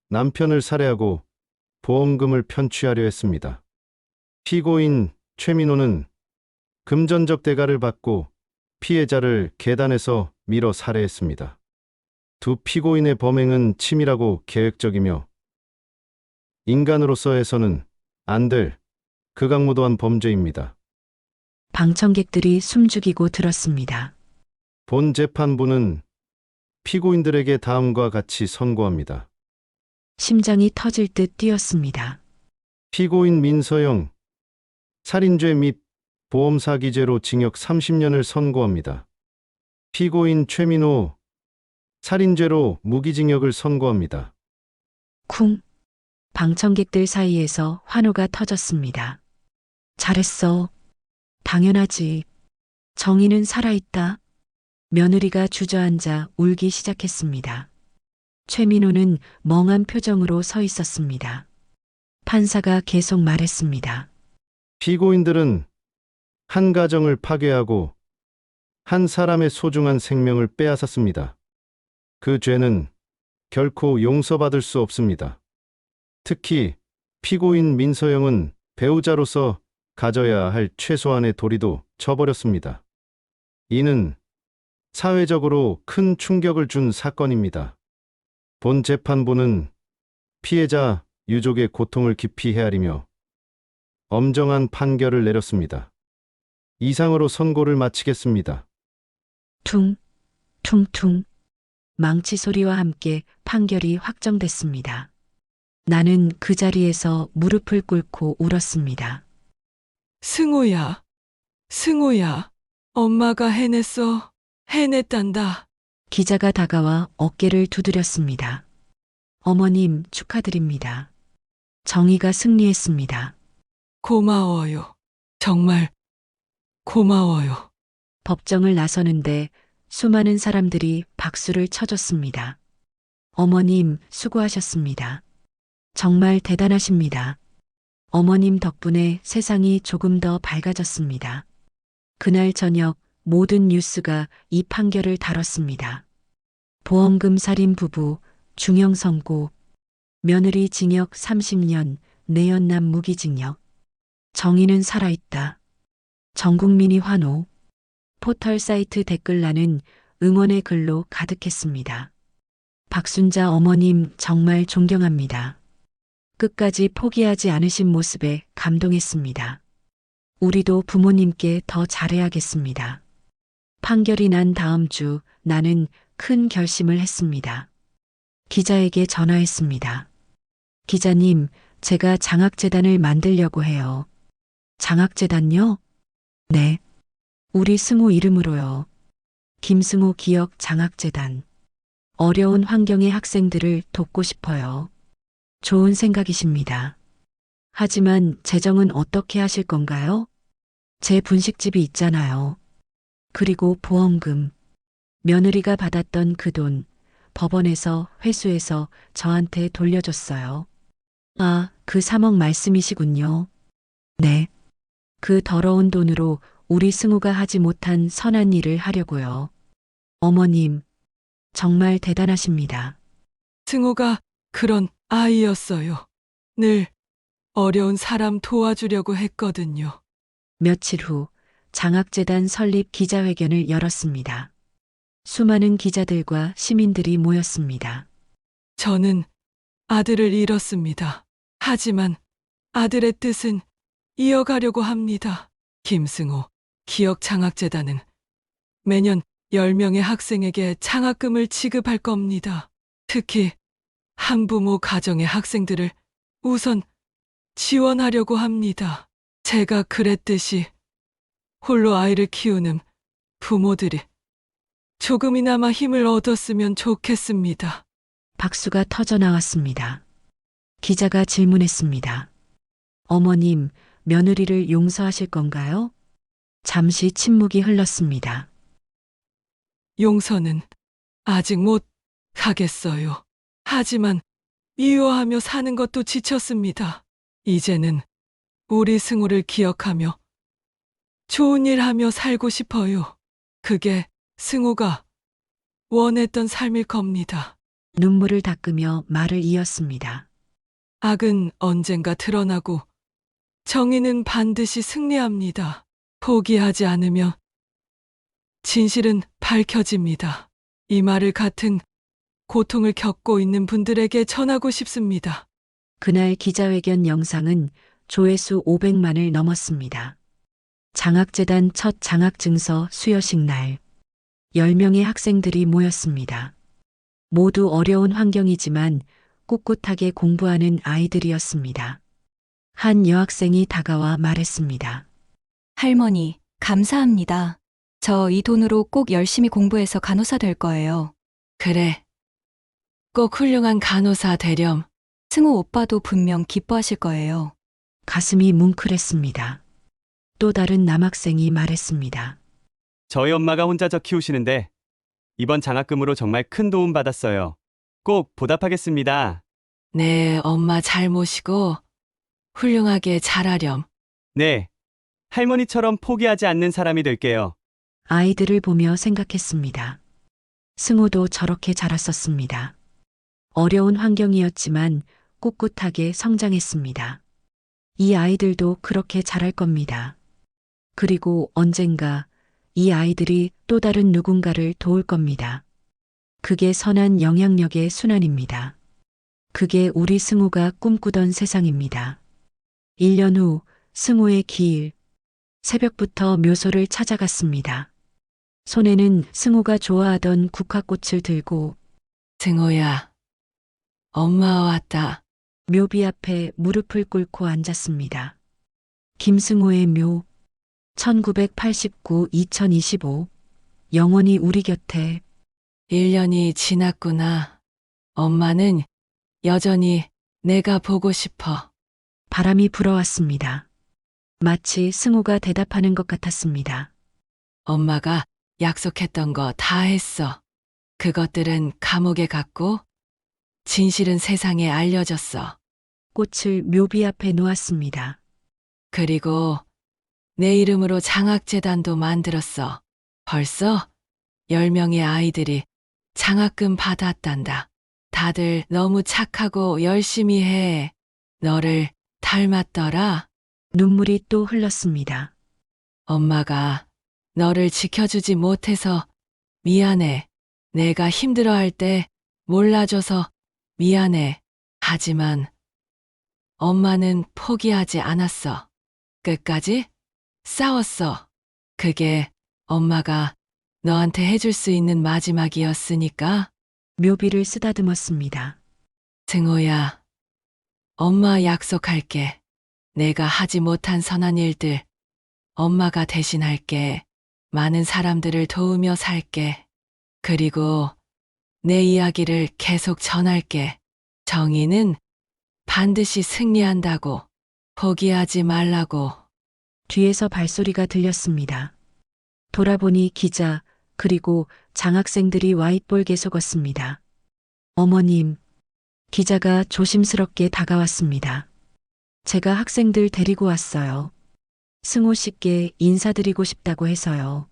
남편을 살해하고 보험금을 편취하려 했습니다. 피고인 최민호는 금전적 대가를 받고 피해자를 계단에서 밀어 살해했습니다. 두 피고인의 범행은 치밀하고 계획적이며 인간으로서 해서는 안 될 극악무도한 범죄입니다. 방청객들이 숨죽이고 들었습니다. 본 재판부는 피고인들에게 다음과 같이 선고합니다. 심장이 터질 듯 뛰었습니다. 피고인 민서영, 살인죄 및 보험사기죄로 징역 30년을 선고합니다. 피고인 최민호, 살인죄로 무기징역을 선고합니다. 쿵. 방청객들 사이에서 환호가 터졌습니다. 잘했어. 당연하지. 정의는 살아있다. 며느리가 주저앉아 울기 시작했습니다. 최민호는 멍한 표정으로 서 있었습니다. 판사가 계속 말했습니다. 피고인들은 한 가정을 파괴하고 한 사람의 소중한 생명을 빼앗았습니다. 그 죄는 결코 용서받을 수 없습니다. 특히 피고인 민서영은 배우자로서 가져야 할 최소한의 도리도 저버렸습니다. 이는 사회적으로 큰 충격을 준 사건입니다. 본 재판부는 피해자 유족의 고통을 깊이 헤아리며 엄정한 판결을 내렸습니다. 이상으로 선고를 마치겠습니다. 퉁, 퉁퉁. 망치 소리와 함께 판결이 확정됐습니다. 나는 그 자리에서 무릎을 꿇고 울었습니다. 승우야, 승우야, 엄마가 해냈어. 해냈단다. 기자가 다가와 어깨를 두드렸습니다. 어머님 축하드립니다. 정의가 승리했습니다. 고마워요. 정말 고마워요. 법정을 나서는데 수많은 사람들이 박수를 쳐줬습니다. 어머님 수고하셨습니다. 정말 대단하십니다. 어머님 덕분에 세상이 조금 더 밝아졌습니다. 그날 저녁 모든 뉴스가 이 판결을 다뤘습니다. 보험금 살인 부부, 중형 선고, 며느리 징역 30년, 내연남 무기징역. 정의는 살아있다. 전 국민이 환호. 포털 사이트 댓글란은 응원의 글로 가득했습니다. 박순자 어머님 정말 존경합니다. 끝까지 포기하지 않으신 모습에 감동했습니다. 우리도 부모님께 더 잘해야겠습니다. 판결이 난 다음 주 나는 큰 결심을 했습니다. 기자에게 전화했습니다. 기자님, 제가 장학재단을 만들려고 해요. 장학재단요? 네. 우리 승우 이름으로요. 김승우 기억 장학재단. 어려운 환경의 학생들을 돕고 싶어요. 좋은 생각이십니다. 하지만 재정은 어떻게 하실 건가요? 제 분식집이 있잖아요. 그리고 보험금. 며느리가 받았던 그 돈, 법원에서 회수해서 저한테 돌려줬어요. 아, 그 3억 말씀이시군요. 네. 그 더러운 돈으로 우리 승우가 하지 못한 선한 일을 하려고요. 어머님, 정말 대단하십니다. 승호가 그런 아이였어요. 늘 어려운 사람 도와주려고 했거든요. 며칠 후 장학재단 설립 기자회견을 열었습니다. 수많은 기자들과 시민들이 모였습니다. 저는 아들을 잃었습니다. 하지만 아들의 뜻은 이어가려고 합니다. 김승호 기억장학재단은 매년 10명의 학생에게 장학금을 지급할 겁니다. 특히 한부모 가정의 학생들을 우선 지원하려고 합니다. 제가 그랬듯이 홀로 아이를 키우는 부모들이 조금이나마 힘을 얻었으면 좋겠습니다. 박수가 터져 나왔습니다. 기자가 질문했습니다. 어머님, 며느리를 용서하실 건가요? 잠시 침묵이 흘렀습니다. 용서는 아직 못 하겠어요. 하지만 미워하며 사는 것도 지쳤습니다. 이제는 우리 승우를 기억하며 좋은 일 하며 살고 싶어요. 그게 승우가 원했던 삶일 겁니다. 눈물을 닦으며 말을 이었습니다. 악은 언젠가 드러나고 정의는 반드시 승리합니다. 포기하지 않으면 진실은 밝혀집니다. 이 말을 같은 고통을 겪고 있는 분들에게 전하고 싶습니다. 그날 기자회견 영상은 조회수 500만을 넘었습니다. 장학재단 첫 장학증서 수여식 날 10명의 학생들이 모였습니다. 모두 어려운 환경이지만 꿋꿋하게 공부하는 아이들이었습니다. 한 여학생이 다가와 말했습니다. 할머니, 감사합니다. 저 이 돈으로 꼭 열심히 공부해서 간호사 될 거예요. 그래. 꼭 훌륭한 간호사 되렴. 승우 오빠도 분명 기뻐하실 거예요. 가슴이 뭉클했습니다. 또 다른 남학생이 말했습니다. 저희 엄마가 혼자 저 키우시는데 이번 장학금으로 정말 큰 도움 받았어요. 꼭 보답하겠습니다. 네, 엄마 잘 모시고 훌륭하게 자라렴. 네. 할머니처럼 포기하지 않는 사람이 될게요. 아이들을 보며 생각했습니다. 승호도 저렇게 자랐었습니다. 어려운 환경이었지만 꿋꿋하게 성장했습니다. 이 아이들도 그렇게 자랄 겁니다. 그리고 언젠가 이 아이들이 또 다른 누군가를 도울 겁니다. 그게 선한 영향력의 순환입니다. 그게 우리 승우가 꿈꾸던 세상입니다. 1년 후 승우의 기일. 새벽부터 묘소를 찾아갔습니다. 손에는 승우가 좋아하던 국화꽃을 들고 승호야, 엄마 왔다. 묘비 앞에 무릎을 꿇고 앉았습니다. 김승호의 묘 1989-2025 영원히 우리 곁에 1년이 지났구나. 엄마는 여전히 내가 보고 싶어. 바람이 불어왔습니다. 마치 승우가 대답하는 것 같았습니다. 엄마가 약속했던 거 다 했어. 그것들은 감옥에 갔고 진실은 세상에 알려졌어. 꽃을 묘비 앞에 놓았습니다. 그리고 내 이름으로 장학재단도 만들었어. 벌써 10명의 아이들이 장학금 받았단다. 다들 너무 착하고 열심히 해. 너를 닮았더라. 눈물이 또 흘렀습니다. 엄마가 너를 지켜주지 못해서 미안해. 내가 힘들어할 때 몰라줘서 미안해. 하지만 엄마는 포기하지 않았어. 끝까지 싸웠어. 그게 엄마가 너한테 해줄 수 있는 마지막이었으니까. 묘비를 쓰다듬었습니다. 승호야, 엄마 약속할게. 내가 하지 못한 선한 일들 엄마가 대신할게. 많은 사람들을 도우며 살게. 그리고 내 이야기를 계속 전할게. 정의는 반드시 승리한다고. 포기하지 말라고. 뒤에서 발소리가 들렸습니다. 돌아보니 기자 그리고 장학생들이 와잇볼게 속었습니다. 어머님, 기자가 조심스럽게 다가왔습니다. 제가 학생들 데리고 왔어요. 승호 씨께 인사드리고 싶다고 해서요.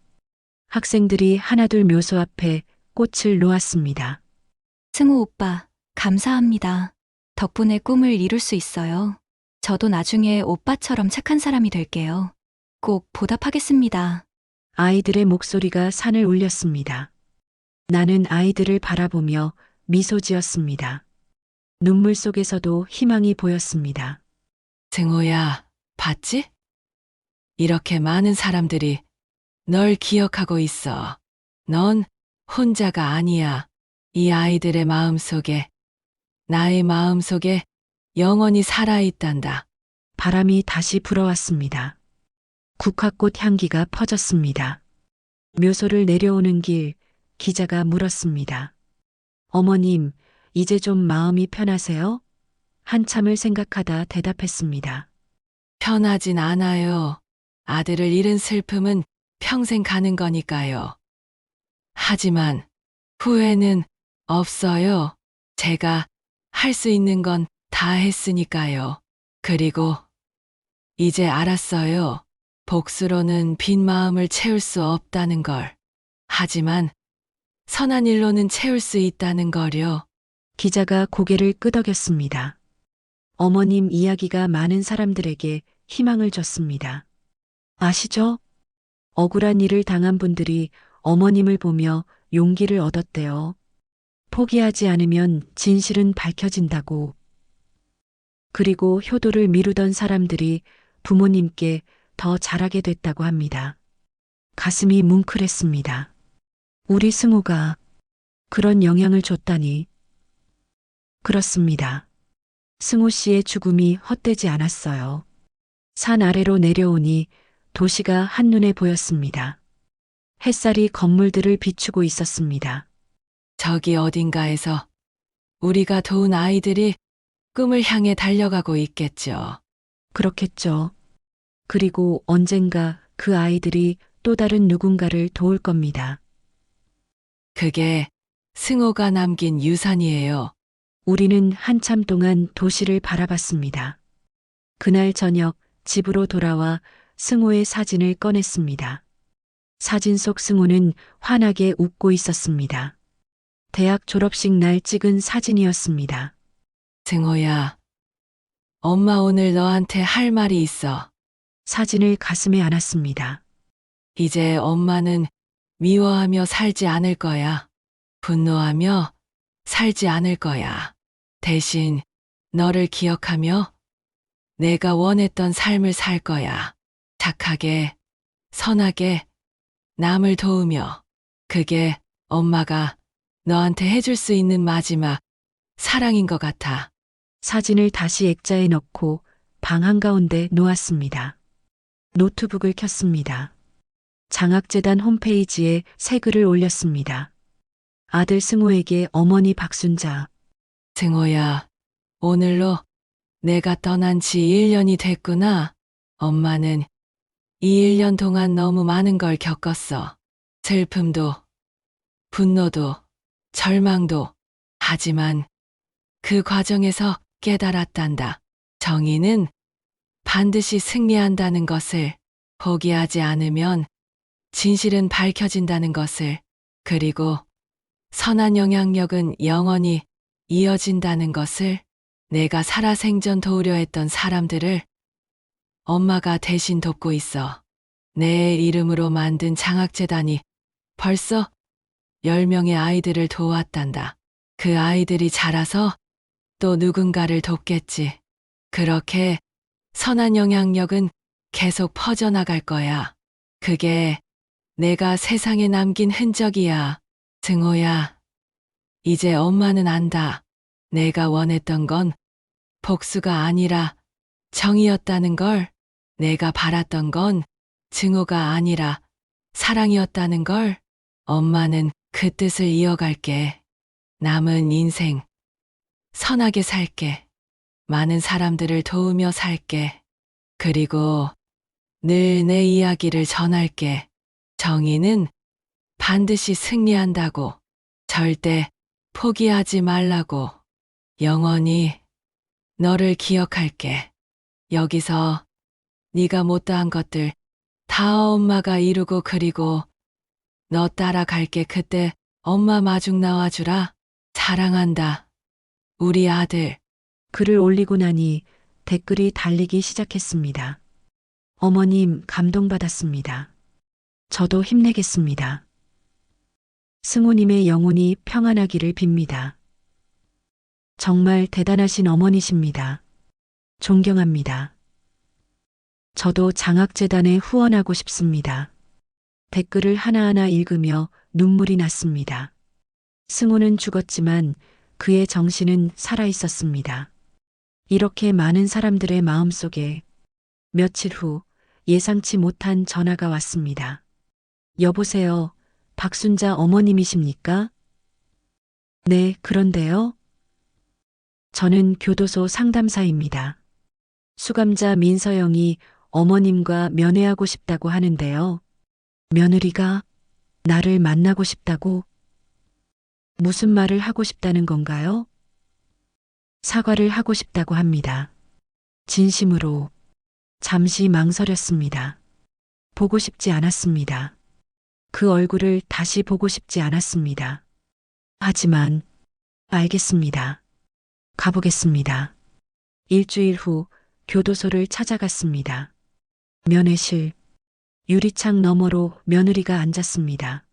학생들이 하나둘 묘소 앞에 꽃을 놓았습니다. 승우 오빠, 감사합니다. 덕분에 꿈을 이룰 수 있어요. 저도 나중에 오빠처럼 착한 사람이 될게요. 꼭 보답하겠습니다. 아이들의 목소리가 산을 울렸습니다. 나는 아이들을 바라보며 미소 지었습니다. 눈물 속에서도 희망이 보였습니다. 승호야, 봤지? 이렇게 많은 사람들이 널 기억하고 있어. 넌 혼자가 아니야. 이 아이들의 마음속에, 나의 마음속에 영원히 살아있단다. 바람이 다시 불어왔습니다. 국화꽃 향기가 퍼졌습니다. 묘소를 내려오는 길, 기자가 물었습니다. 어머님, 이제 좀 마음이 편하세요? 한참을 생각하다 대답했습니다. 편하진 않아요. 아들을 잃은 슬픔은 평생 가는 거니까요. 하지만 후회는 없어요. 제가 할 수 있는 건 다 했으니까요. 그리고 이제 알았어요. 복수로는 빈 마음을 채울 수 없다는 걸. 하지만 선한 일로는 채울 수 있다는 걸요. 기자가 고개를 끄덕였습니다. 어머님 이야기가 많은 사람들에게 희망을 줬습니다. 아시죠? 억울한 일을 당한 분들이 어머님을 보며 용기를 얻었대요. 포기하지 않으면 진실은 밝혀진다고. 그리고 효도를 미루던 사람들이 부모님께 더 잘하게 됐다고 합니다. 가슴이 뭉클했습니다. 우리 승우가 그런 영향을 줬다니. 그렇습니다. 승우 씨의 죽음이 헛되지 않았어요. 산 아래로 내려오니 도시가 한눈에 보였습니다. 햇살이 건물들을 비추고 있었습니다. 저기 어딘가에서 우리가 도운 아이들이 꿈을 향해 달려가고 있겠죠. 그렇겠죠. 그리고 언젠가 그 아이들이 또 다른 누군가를 도울 겁니다. 그게 승호가 남긴 유산이에요. 우리는 한참 동안 도시를 바라봤습니다. 그날 저녁 집으로 돌아와 승호의 사진을 꺼냈습니다. 사진 속 승호는 환하게 웃고 있었습니다. 대학 졸업식 날 찍은 사진이었습니다. 승호야, 엄마 오늘 너한테 할 말이 있어. 사진을 가슴에 안았습니다. 이제 엄마는 미워하며 살지 않을 거야. 분노하며 살지 않을 거야. 대신 너를 기억하며 내가 원했던 삶을 살 거야. 착하게, 선하게, 남을 도우며. 그게 엄마가 너한테 해줄 수 있는 마지막 사랑인 것 같아. 사진을 다시 액자에 넣고 방 한가운데 놓았습니다. 노트북을 켰습니다. 장학재단 홈페이지에 새 글을 올렸습니다. 아들 승호에게 어머니 박순자. 승호야, 오늘로 내가 떠난 지 1년이 됐구나. 엄마는 이 1년 동안 너무 많은 걸 겪었어. 슬픔도, 분노도, 절망도. 하지만 그 과정에서 깨달았단다. 정의는 반드시 승리한다는 것을, 포기하지 않으면 진실은 밝혀진다는 것을, 그리고 선한 영향력은 영원히 이어진다는 것을. 내가 살아생전 도우려 했던 사람들을 엄마가 대신 돕고 있어. 내 이름으로 만든 장학재단이 벌써 10명의 아이들을 도왔단다. 그 아이들이 자라서 또 누군가를 돕겠지. 그렇게 선한 영향력은 계속 퍼져나갈 거야. 그게 내가 세상에 남긴 흔적이야. 승호야, 이제 엄마는 안다. 내가 원했던 건 복수가 아니라 정의였다는 걸. 내가 바랐던 건 증오가 아니라 사랑이었다는 걸. 엄마는 그 뜻을 이어갈게. 남은 인생 선하게 살게. 많은 사람들을 도우며 살게. 그리고 늘 내 이야기를 전할게. 정의는 반드시 승리한다고. 절대 포기하지 말라고. 영원히 너를 기억할게. 여기서 네가 못다한 것들 다 엄마가 이루고, 그리고 너 따라갈게. 그때 엄마 마중 나와주라. 사랑한다. 우리 아들. 글을 올리고 나니 댓글이 달리기 시작했습니다. 어머님 감동받았습니다. 저도 힘내겠습니다. 승우님의 영혼이 평안하기를 빕니다. 정말 대단하신 어머니십니다. 존경합니다. 저도 장학재단에 후원하고 싶습니다. 댓글을 하나하나 읽으며 눈물이 났습니다. 승우는 죽었지만 그의 정신은 살아 있었습니다. 이렇게 많은 사람들의 마음속에 며칠 후 예상치 못한 전화가 왔습니다. 여보세요, 박순자 어머님이십니까? 네, 그런데요. 저는 교도소 상담사입니다. 수감자 민서영이 어머님과 면회하고 싶다고 하는데요. 며느리가 나를 만나고 싶다고? 무슨 말을 하고 싶다는 건가요? 사과를 하고 싶다고 합니다. 진심으로. 잠시 망설였습니다. 보고 싶지 않았습니다. 그 얼굴을 다시 보고 싶지 않았습니다. 하지만 알겠습니다. 가보겠습니다. 일주일 후 교도소를 찾아갔습니다. 면회실. 유리창 너머로 며느리가 앉았습니다.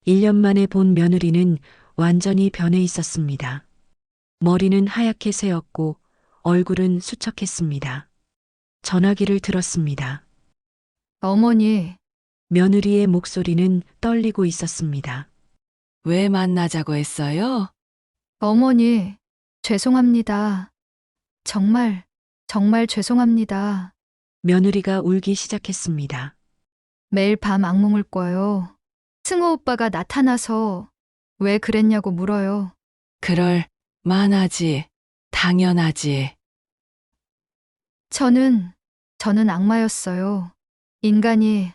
1년 만에 본 며느리는 완전히 변해 있었습니다. 머리는 하얗게 새었고 얼굴은 수척했습니다. 전화기를 들었습니다. 어머니, 며느리의 목소리는 떨리고 있었습니다. 왜 만나자고 했어요? 어머니, 죄송합니다. 정말, 정말 죄송합니다. 며느리가 울기 시작했습니다. 매일 밤 악몽을 꿔요. 승우 오빠가 나타나서 왜 그랬냐고 물어요. 그럴 만하지. 당연하지. 저는 악마였어요. 인간이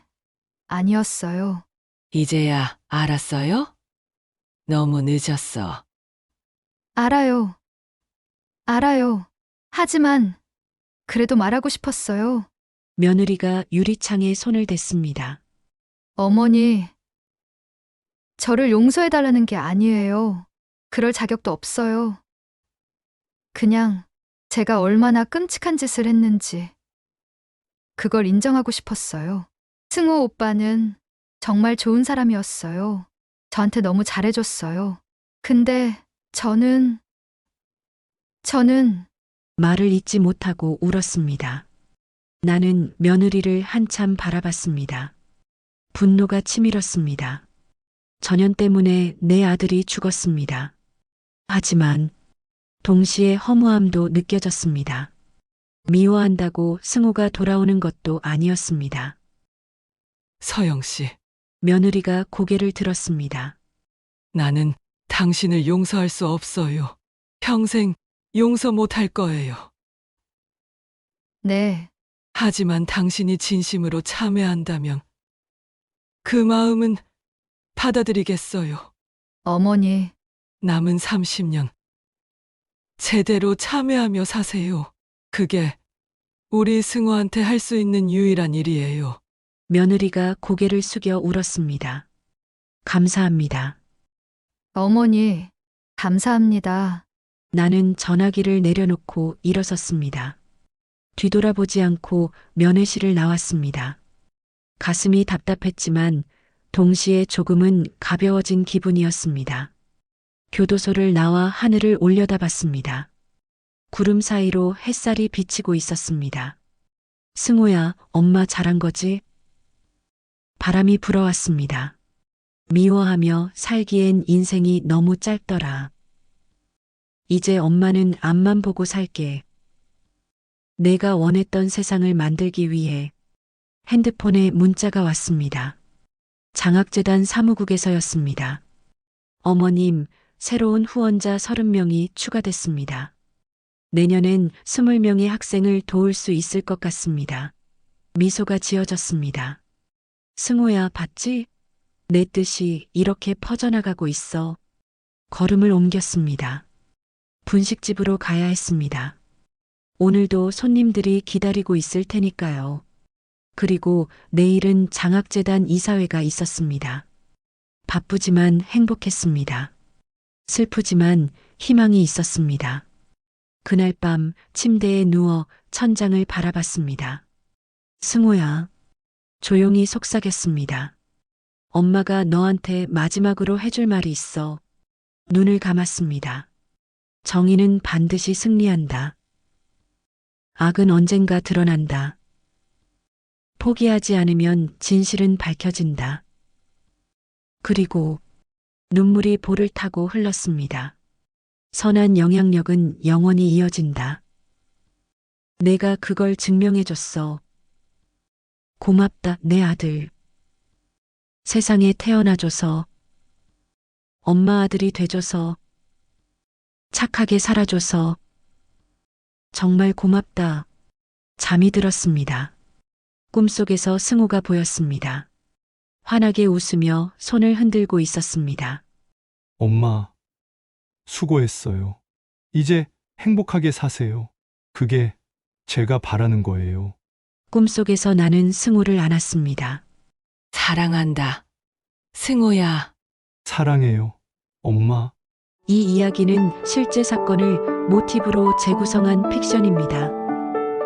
아니었어요. 이제야 알았어요? 너무 늦었어. 알아요. 알아요. 하지만 그래도 말하고 싶었어요. 며느리가 유리창에 손을 댔습니다. 어머니, 저를 용서해달라는 게 아니에요. 그럴 자격도 없어요. 그냥 제가 얼마나 끔찍한 짓을 했는지 그걸 인정하고 싶었어요. 승우 오빠는 정말 좋은 사람이었어요. 저한테 너무 잘해줬어요. 근데 저는 말을 잇지 못하고 울었습니다. 나는 며느리를 한참 바라봤습니다. 분노가 치밀었습니다. 전연 때문에 내 아들이 죽었습니다. 하지만 동시에 허무함도 느껴졌습니다. 미워한다고 승우가 돌아오는 것도 아니었습니다. 서영 씨, 며느리가 고개를 들었습니다. 나는 당신을 용서할 수 없어요. 평생 용서 못할 거예요. 네, 하지만 당신이 진심으로 참회한다면 그 마음은 받아들이겠어요. 어머니, 남은 30년 제대로 참회하며 사세요. 그게 우리 승호한테 할 수 있는 유일한 일이에요. 며느리가 고개를 숙여 울었습니다. 감사합니다. 어머니, 감사합니다. 나는 전화기를 내려놓고 일어섰습니다. 뒤돌아보지 않고 면회실을 나왔습니다. 가슴이 답답했지만 동시에 조금은 가벼워진 기분이었습니다. 교도소를 나와 하늘을 올려다봤습니다. 구름 사이로 햇살이 비치고 있었습니다. 승우야, 엄마 잘한 거지? 바람이 불어왔습니다. 미워하며 살기엔 인생이 너무 짧더라. 이제 엄마는 앞만 보고 살게. 내가 원했던 세상을 만들기 위해 핸드폰에 문자가 왔습니다. 장학재단 사무국에서였습니다. 어머님, 새로운 후원자 30명이 추가됐습니다. 내년엔 20명의 학생을 도울 수 있을 것 같습니다. 미소가 지어졌습니다. 승호야, 봤지? 내 뜻이 이렇게 퍼져나가고 있어. 걸음을 옮겼습니다. 분식집으로 가야 했습니다. 오늘도 손님들이 기다리고 있을 테니까요. 그리고 내일은 장학재단 이사회가 있었습니다. 바쁘지만 행복했습니다. 슬프지만 희망이 있었습니다. 그날 밤 침대에 누워 천장을 바라봤습니다. 승호야, 조용히 속삭였습니다. 엄마가 너한테 마지막으로 해줄 말이 있어. 눈을 감았습니다. 정의는 반드시 승리한다. 악은 언젠가 드러난다. 포기하지 않으면 진실은 밝혀진다. 그리고 눈물이 볼을 타고 흘렀습니다. 선한 영향력은 영원히 이어진다. 내가 그걸 증명해줬어. 고맙다, 내 아들. 세상에 태어나줘서, 엄마 아들이 돼줘서, 착하게 살아줘서, 정말 고맙다. 잠이 들었습니다. 꿈속에서 승호가 보였습니다. 환하게 웃으며 손을 흔들고 있었습니다. 엄마, 수고했어요. 이제 행복하게 사세요. 그게 제가 바라는 거예요. 꿈속에서 나는 승호를 안았습니다. 사랑한다. 승호야. 사랑해요, 엄마. 이 이야기는 실제 사건을 모티브로 재구성한 픽션입니다.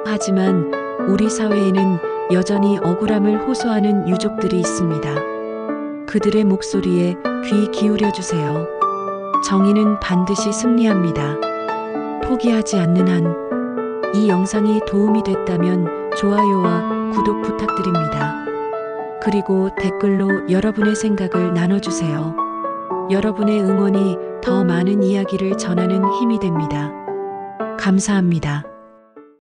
하지만 우리 사회에는 여전히 억울함을 호소하는 유족들이 있습니다. 그들의 목소리에 귀 기울여 주세요. 정의는 반드시 승리합니다. 포기하지 않는 한. 이 영상이 도움이 됐다면 좋아요와 구독 부탁드립니다. 그리고 댓글로 여러분의 생각을 나눠주세요. 여러분의 응원이 더 많은 이야기를 전하는 힘이 됩니다. 감사합니다.